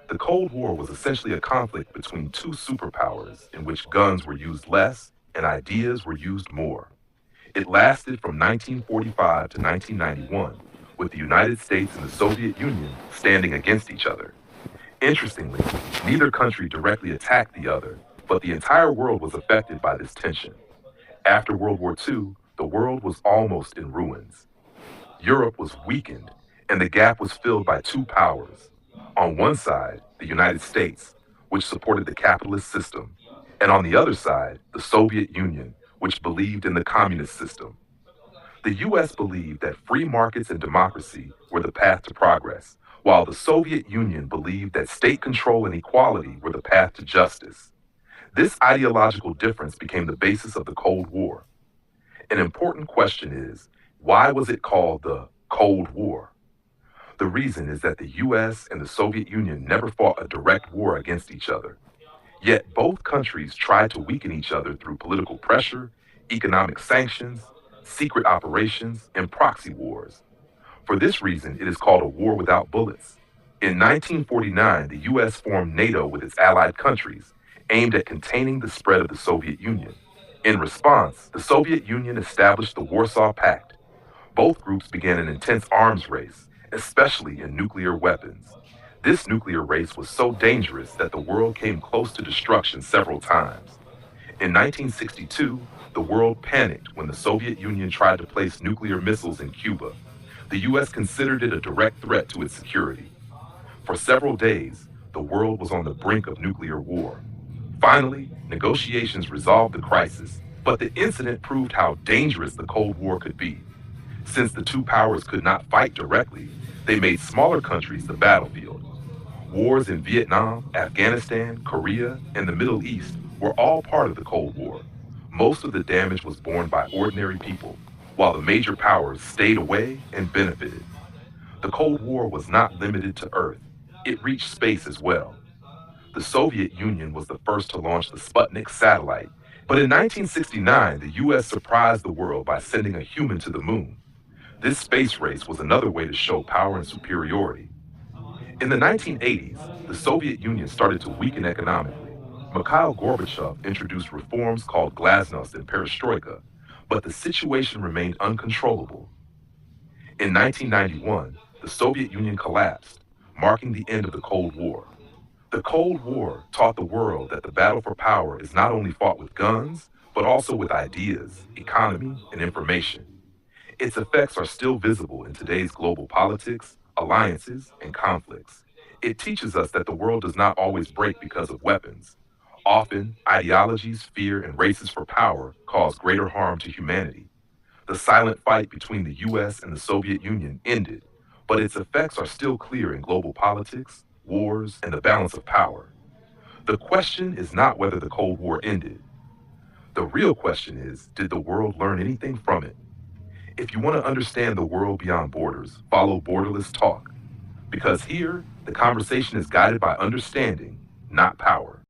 The Cold War was essentially a conflict between two superpowers in which guns were used less and ideas were used more. It lasted from 1945 to 1991, with the United States and the Soviet Union standing against each other. Interestingly, neither country directly attacked the other, but the entire world was affected by this tension. After World War II, the world was almost in ruins. Europe was weakened, and the gap was filled by two powers. On one side, the United States, which supported the capitalist system, and on the other side, the Soviet Union, which believed in the communist system. The US believed that free markets and democracy were the path to progress, while the Soviet Union believed that state control and equality were the path to justice. This ideological difference became the basis of the Cold War. An important question is, why was it called the Cold War? The reason is that the US and the Soviet Union never fought a direct war against each other. Yet both countries tried to weaken each other through political pressure, economic sanctions, secret operations, and proxy wars. For this reason, it is called a war without bullets. In 1949, the US formed NATO with its allied countries, aimed at containing the spread of the Soviet Union. In response, the Soviet Union established the Warsaw Pact. Both groups began an intense arms race, especially in nuclear weapons. This nuclear race was so dangerous that the world came close to destruction several times. In 1962, the world panicked when the Soviet Union tried to place nuclear missiles in Cuba. The US considered it a direct threat to its security. For several days, the world was on the brink of nuclear war. Finally, negotiations resolved the crisis, but the incident proved how dangerous the Cold War could be. Since the two powers could not fight directly, they made smaller countries the battlefield. Wars in Vietnam, Afghanistan, Korea, and the Middle East were all part of the Cold War. Most of the damage was borne by ordinary people, while the major powers stayed away and benefited. The Cold War was not limited to Earth, it reached space as well. The Soviet Union was the first to launch the Sputnik satellite, but in 1969, the US surprised the world by sending a human to the moon. This space race was another way to show power and superiority. In the 1980s, the Soviet Union started to weaken economically. Mikhail Gorbachev introduced reforms called glasnost and perestroika, but the situation remained uncontrollable. In 1991, the Soviet Union collapsed, marking the end of the Cold War. The Cold War taught the world that the battle for power is not only fought with guns, but also with ideas, economy, and information. Its effects are still visible in today's global politics, alliances, and conflicts. It teaches us that the world does not always break because of weapons. Often, ideologies, fear, and races for power cause greater harm to humanity. The silent fight between the US and the Soviet Union ended, but its effects are still clear in global politics, wars, and the balance of power. The question is not whether the Cold War ended. The real question is, did the world learn anything from it? If you want to understand the world beyond borders, follow Borderless Talk, because here, the conversation is guided by understanding, not power.